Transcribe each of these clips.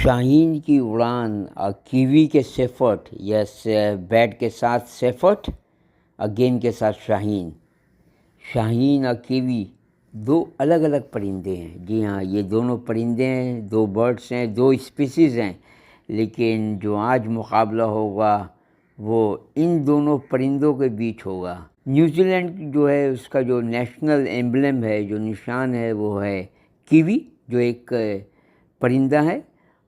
شاہین کی اڑان کیوی کے سیفرٹ یا بیٹ کے ساتھ سیفرٹ اور گیند کے ساتھ شاہین۔ شاہین اور کیوی دو الگ الگ پرندے ہیں۔ جی ہاں، یہ دونوں پرندے ہیں، دو برڈس ہیں، دو اسپیسیز ہیں، لیکن جو آج مقابلہ ہوگا وہ ان دونوں پرندوں کے بیچ ہوگا۔ نیوزی لینڈ جو ہے اس کا جو نیشنل ایمبلم ہے، جو نشان ہے، وہ ہے کیوی، جو ایک پرندہ ہے،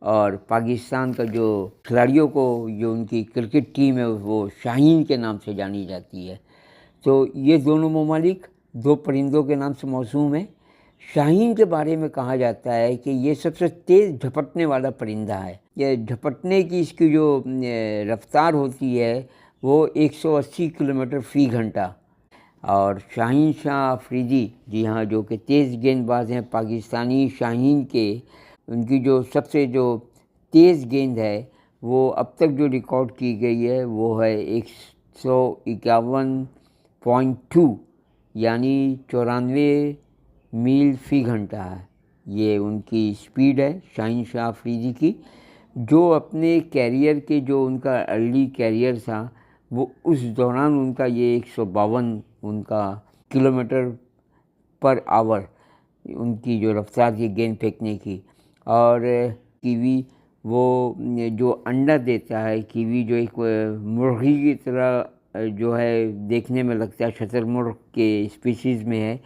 اور پاکستان کا جو کھلاڑیوں کو جو ان کی کرکٹ ٹیم ہے وہ شاہین کے نام سے جانی جاتی ہے۔ تو یہ دونوں ممالک دو پرندوں کے نام سے موسوم ہیں۔ شاہین کے بارے میں کہا جاتا ہے کہ یہ سب سے تیز جھپٹنے والا پرندہ ہے۔ یہ جھپٹنے کی اس کی جو رفتار ہوتی ہے وہ 180 کلومیٹر فی گھنٹہ۔ اور شاہین شاہ آفریدی، جی ہاں، جو کہ تیز گیند باز ہیں پاکستانی شاہین کے، ان کی جو سب سے جو تیز گیند ہے وہ اب تک جو ریکارڈ کی گئی ہے وہ ہے 151.2 یعنی 94 میل فی گھنٹہ ہے۔ یہ ان کی اسپیڈ ہے شاہین شاہ آفریدی کی، جو اپنے کیریئر کے جو ان کا ارلی کیریئر تھا وہ اس دوران ان کا یہ 152 ان کا کلومیٹر پر آور ان کی جو رفتار تھی گیند پھینکنے کی۔ اور کیوی وہ جو انڈا دیتا ہے، کیوی جو ایک مرغی کی طرح جو ہے دیکھنے میں لگتا ہے، شتر مرغ کے اسپیسیز میں ہے،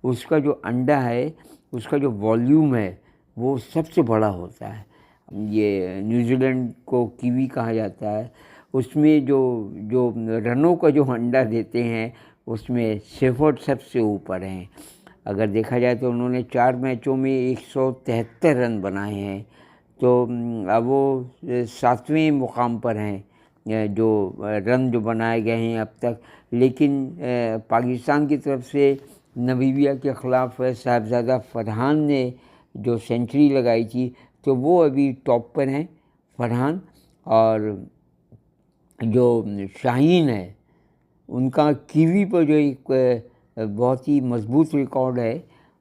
اس کا جو انڈا ہے اس کا جو والیوم ہے وہ سب سے بڑا ہوتا ہے۔ یہ نیوزی لینڈ کو کیوی کہا جاتا ہے۔ اس میں جو رنوں کا جو انڈا دیتے ہیں اس میں سیفرٹ سب سے اوپر ہیں۔ اگر دیکھا جائے تو انہوں نے 4 میچوں میں 173 رن بنائے ہیں، تو اب وہ 7ویں مقام پر ہیں جو رن جو بنائے گئے ہیں اب تک۔ لیکن پاکستان کی طرف سے نمیبیا کے خلاف صاحبزادہ فرحان نے جو سینچری لگائی تھی تو وہ ابھی ٹاپ پر ہیں فرحان۔ اور جو شاہین ہے ان کا کیوی پر جو ایک بہت ہی مضبوط ریکارڈ ہے،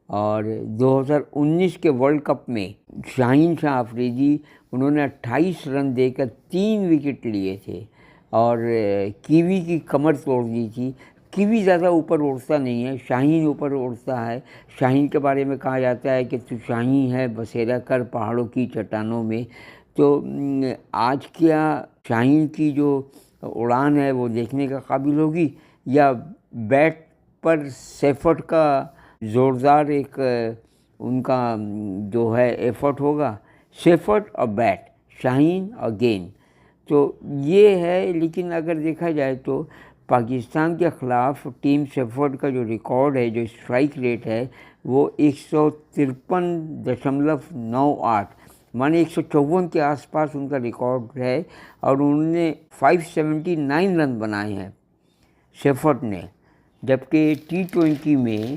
اور 2019 کے ورلڈ کپ میں شاہین شاہ آفریدی انہوں نے 28 رن دے کر 3 وکٹ لیے تھے اور کیوی کی کمر توڑ دی تھی۔ کیوی زیادہ اوپر اڑتا نہیں ہے، شاہین اوپر اڑتا ہے۔ شاہین کے بارے میں کہا جاتا ہے کہ تو شاہین ہے بسیرا کر پہاڑوں کی چٹانوں میں۔ تو آج کیا شاہین کی جو اڑان ہے وہ دیکھنے کا قابل ہوگی، یا بیٹ پر سیفرٹ کا زوردار ایک ان کا جو ہے ایفرٹ ہوگا، سیفرٹ اور بیٹ، شاہین اور گیند، تو یہ ہے۔ لیکن اگر دیکھا جائے تو پاکستان کے خلاف ٹیم سیفرٹ کا جو ریکارڈ ہے، جو اسٹرائک ریٹ ہے، وہ 153.98 مانے 154 کے آس پاس ان کا ریکارڈ ہے، اور انہوں نے 579 رن بنائے ہیں سیفرٹ نے۔ جبکہ T20 میں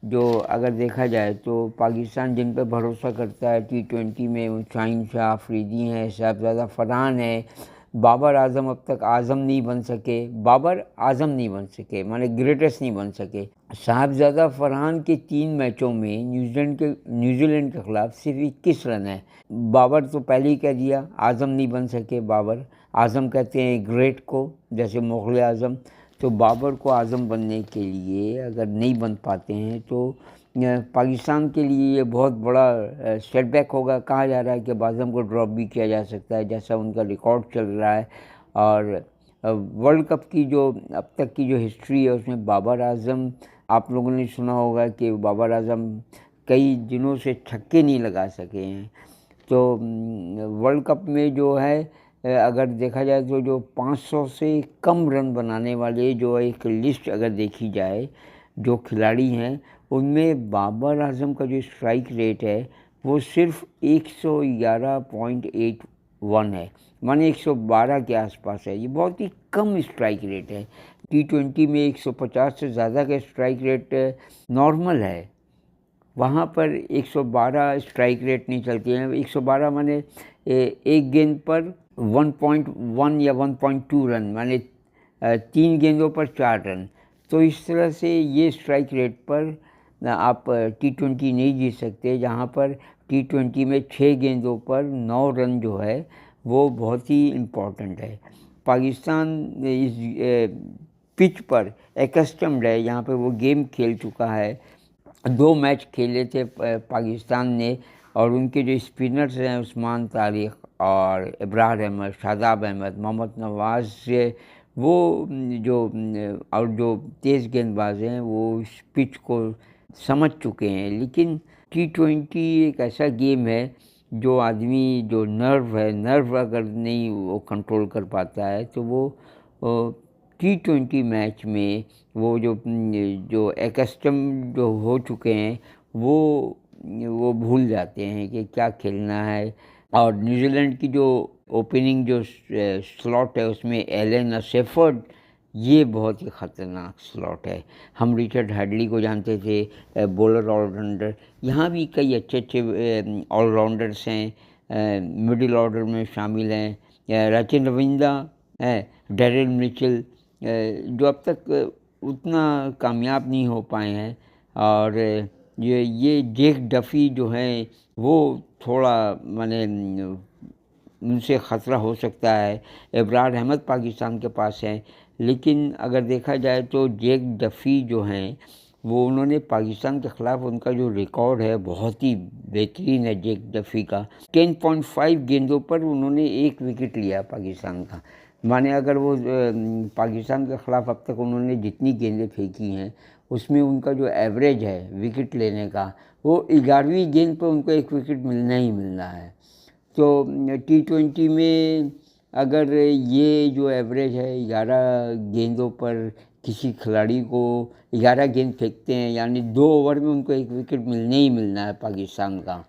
جو اگر دیکھا جائے تو پاکستان جن پہ بھروسہ کرتا ہے T20 میں شاہین شاہ آفریدی ہیں، صاحبزادہ فرحان ہیں۔ بابر اعظم اب تک اعظم نہیں بن سکے، مانے گریٹسٹ نہیں بن سکے۔ صاحبزادہ فرحان کے 3 میچوں میں نیوزی لینڈ کے خلاف صرف 21 رن ہیں۔ بابر تو پہلے ہی کہہ دیا اعظم نہیں بن سکے بابر، اعظم کہتے ہیں گریٹ کو، جیسے مغل اعظم۔ تو بابر کو اعظم بننے کے لیے اگر نہیں بن پاتے ہیں تو پاکستان کے لیے یہ بہت بڑا سیٹ بیک ہوگا۔ کہا جا رہا ہے کہ اعظم کو ڈراپ بھی کیا جا سکتا ہے، جیسا ان کا ریکارڈ چل رہا ہے۔ اور ورلڈ کپ کی جو اب تک کی جو ہسٹری ہے اس میں بابر اعظم، آپ لوگوں نے سنا ہوگا کہ بابر اعظم کئی دنوں سے چھکے نہیں لگا سکے ہیں۔ تو ورلڈ کپ میں جو ہے اگر دیکھا جائے تو جو 500 سے کم رن بنانے والے جو ایک لسٹ اگر دیکھی جائے جو کھلاڑی ہیں، ان میں بابر اعظم کا جو اسٹرائک ریٹ ہے وہ صرف 111.81 ہے، مانے 112 کے آس پاس ہے۔ یہ بہت ہی کم اسٹرائک ریٹ ہے۔ T20 میں 150 سے زیادہ کا اسٹرائک ریٹ نارمل ہے، وہاں پر 112 اسٹرائک ریٹ نہیں چلتی ہیں۔ 112 مانے ایک گیند پر 1.1 یا 1.2 رن، مانے 3 گیندوں پر 4 رن۔ تو اس طرح سے یہ اسٹرائک ریٹ پر آپ T20 نہیں جیت سکتے، جہاں پر T20 میں 6 گیندوں پر 9 رن جو ہے وہ بہت ہی امپورٹنٹ ہے۔ پاکستان اس پچ پر ایکسٹمڈ ہے، یہاں پہ وہ گیم کھیل چکا ہے، 2 میچ کھیلے تھے پاکستان نے، اور ان کے جو اسپنرز ہیں عثمان طارق اور ابرار احمد، شاداب احمد، محمد نواز سے وہ جو اور جو تیز گیند باز ہیں وہ اس پچ کو سمجھ چکے ہیں۔ لیکن T20 ایک ایسا گیم ہے جو آدمی جو نرو اگر نہیں وہ کنٹرول کر پاتا ہے تو وہ T20 میچ میں وہ جو ایکسٹم جو ہو چکے ہیں وہ بھول جاتے ہیں کہ کیا کھیلنا ہے۔ اور نیوزی لینڈ کی جو اوپننگ جو سلاٹ ہے اس میں ایلن اور سیفرڈ، یہ بہت ہی خطرناک سلاٹ ہے۔ ہم رچرڈ ہیڈلی کو جانتے تھے بولر آل راؤنڈر، یہاں بھی کئی اچھے آل راؤنڈرس ہیں، مڈل آرڈر میں شامل ہیں رچن روندہ، ڈیرل میچل، جو اب تک اتنا کامیاب نہیں ہو پائے ہیں، اور یہ جیک ڈفی جو ہیں وہ تھوڑا ان سے خطرہ ہو سکتا ہے۔ ابرار احمد پاکستان کے پاس ہیں، لیکن اگر دیکھا جائے تو جیک ڈفی جو ہیں وہ انہوں نے پاکستان کے خلاف ان کا جو ریکارڈ ہے بہت ہی بہترین ہے جیک ڈفی کا۔ 10.5 گیندوں پر انہوں نے 1 وکٹ لیا پاکستان کا، مانے اگر وہ پاکستان کے خلاف اب تک انہوں نے جتنی گیندیں پھینکی ہیں اس میں ان کا جو ایوریج ہے وکٹ لینے کا وہ 11ویں گیند پہ ان کو 1 وکٹ ملنا ہی ملنا ہے۔ تو T20 میں اگر یہ جو ایوریج ہے 11 گیندوں پر کسی کھلاڑی کو 11 گیند پھینکتے ہیں، یعنی 2 اوور میں ان کو 1 وکٹ ملنا ہی ملنا ہے پاکستان کا۔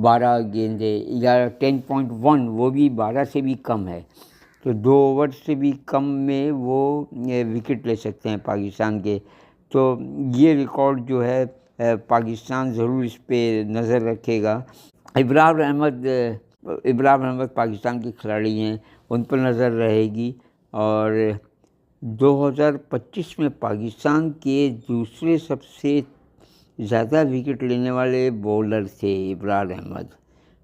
12 گیندیں 10.1 وہ بھی 12 سے بھی کم ہے، تو 2 اوور سے بھی کم میں وہ وکٹ لے سکتے ہیں پاکستان کے۔ تو یہ ریکارڈ جو ہے پاکستان ضرور اس پہ نظر رکھے گا۔ ابرار احمد پاکستان کے کھلاڑی ہیں، ان پر نظر رہے گی، اور 2025 میں پاکستان کے دوسرے سب سے زیادہ وکٹ لینے والے بولر تھے ابرار احمد۔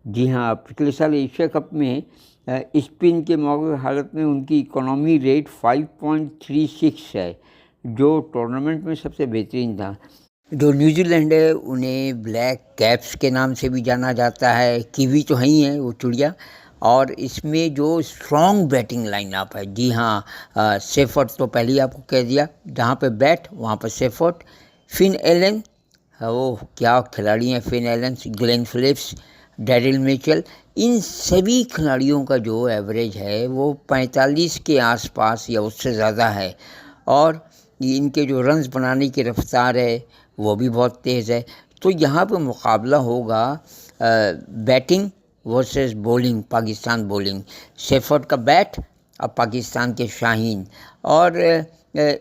جی ہاں، پچھلے سال ایشیا کپ میں اسپن کے موقع حالت میں ان کی اکانومی ریٹ 5.36 ہے، جو ٹورنامنٹ میں سب سے بہترین تھا۔ جو نیوزی لینڈ ہے انہیں بلیک کیپس کے نام سے بھی جانا جاتا ہے، کیوی تو ہی ہیں وہ چڑیا، اور اس میں جو اسٹرانگ بیٹنگ لائن اپ ہے، جی ہاں، سیفرڈ تو پہلے ہی آپ کو کہہ دیا، جہاں پہ بیٹ وہاں پہ سیفرڈ، فن ایلن، وہ کیا کھلاڑی ہیں Finn Allen, Glenn Phillips, Daryl Mitchell, ان سبھی کھلاڑیوں کا جو ایوریج ہے وہ 45 کے آس پاس یا اس سے زیادہ ہے، اور ان کے جو رنز بنانے کی رفتار ہے وہ بھی بہت تیز ہے۔ تو یہاں پہ مقابلہ ہوگا batting versus bowling, Pakistan bowling, Seifert کا بیٹ اور پاکستان کے شاہین، اور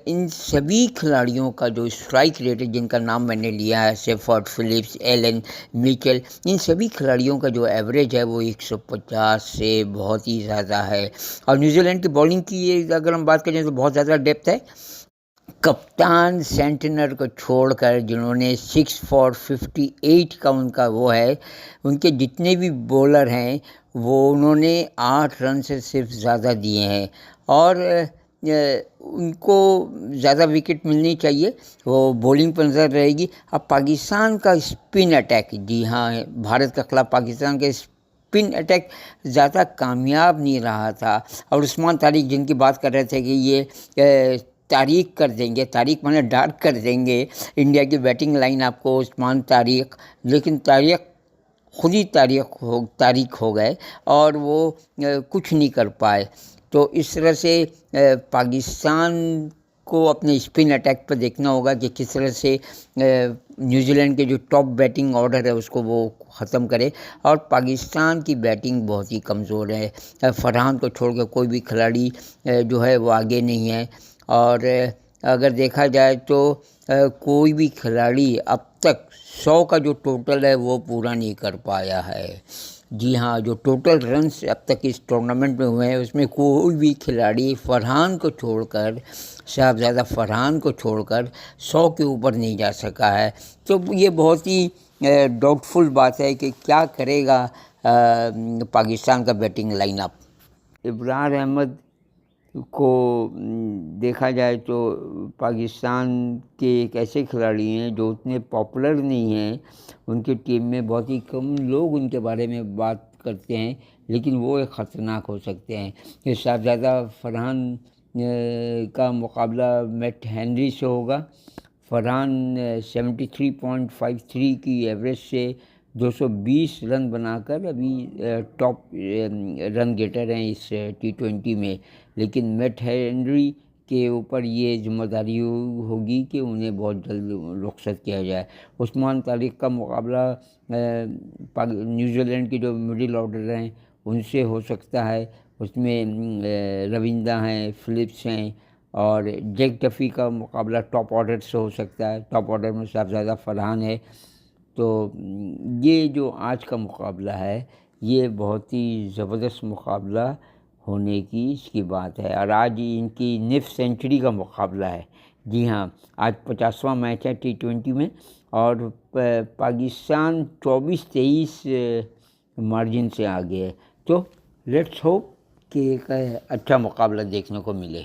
ان سبھی کھلاڑیوں کا جو اسٹرائک ریٹ ہے جن کا نام میں نے لیا ہے، سیفرڈ، فلپس، ایلن، میچل، ان سبھی کھلاڑیوں کا جو ایوریج ہے وہ 150 سے بہت ہی زیادہ ہے۔ اور نیوزی لینڈ کی بولنگ کی اگر ہم بات کریں تو بہت زیادہ ڈیپتھ ہے۔ کپتان سینٹنر کو چھوڑ کر جنہوں نے 6 for 58 کا ان کا وہ ہے، ان کے جتنے بھی بولر ہیں وہ انہوں نے 8 رن سے صرف زیادہ دیے ہیں، اور ان کو زیادہ وکٹ ملنی چاہیے، وہ بولنگ پر نظر رہے گی۔ اب پاکستان کا اسپن اٹیک، جی ہاں، بھارت کے خلاف پاکستان کے اسپن اٹیک زیادہ کامیاب نہیں رہا تھا، اور عثمان طارق جن کی بات کر رہے تھے کہ یہ تاریخ کر دیں گے، تاریخ مانے ڈارک کر دیں گے انڈیا کی بیٹنگ لائن آپ کو، عثمان طارق، لیکن طارق خود ہی تاریخ ہو گئے اور وہ کچھ نہیں کر پائے۔ تو اس طرح سے پاکستان کو اپنے اسپن اٹیک پر دیکھنا ہوگا کہ کس طرح سے نیوزی لینڈ کے جو ٹاپ بیٹنگ آرڈر ہے اس کو وہ ختم کرے، اور پاکستان کی بیٹنگ بہت ہی کمزور ہے، فرحان کو چھوڑ کے کوئی بھی کھلاڑی جو ہے وہ آگے نہیں ہے، اور اگر دیکھا جائے تو کوئی بھی کھلاڑی اب تک 100 کا جو ٹوٹل ہے وہ پورا نہیں کر پایا ہے۔ جی ہاں، جو ٹوٹل رنز اب تک اس ٹورنامنٹ میں ہوئے ہیں اس میں کوئی بھی کھلاڑی فرحان کو چھوڑ کر، صاحبزادہ فرحان کو چھوڑ کر 100 کے اوپر نہیں جا سکا ہے۔ تو یہ بہت ہی ڈاؤٹ فل بات ہے کہ کیا کرے گا پاکستان کا بیٹنگ لائن اپ۔ ابرار احمد کو دیکھا جائے تو پاکستان کے ایک ایسے کھلاڑی ہیں جو اتنے پاپولر نہیں ہیں، ان کی ٹیم میں بہت ہی کم لوگ ان کے بارے میں بات کرتے ہیں، لیکن وہ ایک خطرناک ہو سکتے ہیں۔ یہ صاحبزادہ فرحان کا مقابلہ میٹ ہنری سے ہوگا۔ فرحان 73.53 کی ایوریج سے 220 رن بنا کر ابھی ٹاپ رن گیٹر ہیں اس T20 میں، لیکن میٹ ہنری کے اوپر یہ ذمہ داری ہوگی کہ انہیں بہت جلد رخصت کیا جائے۔ عثمان طارق کا مقابلہ نیوزی لینڈ کے جو مڈل آرڈر ہیں ان سے ہو سکتا ہے، اس میں روندہ ہیں، فلپس ہیں، اور جیک ڈفی کا مقابلہ ٹاپ آرڈر سے ہو سکتا ہے۔ ٹاپ آرڈر میں صاحبزادہ فرحان ہے۔ تو یہ جو آج کا مقابلہ ہے یہ بہت ہی زبردست مقابلہ ہونے کی اس کی بات ہے، اور آج ان کی نصف سینچری کا مقابلہ ہے۔ جی ہاں، آج 50واں میچ ہے T20 میں، اور پاکستان 24-23 مارجن سے آگے ہے۔ تو لیٹس ہوپ کہ ایک اچھا مقابلہ دیکھنے کو ملے۔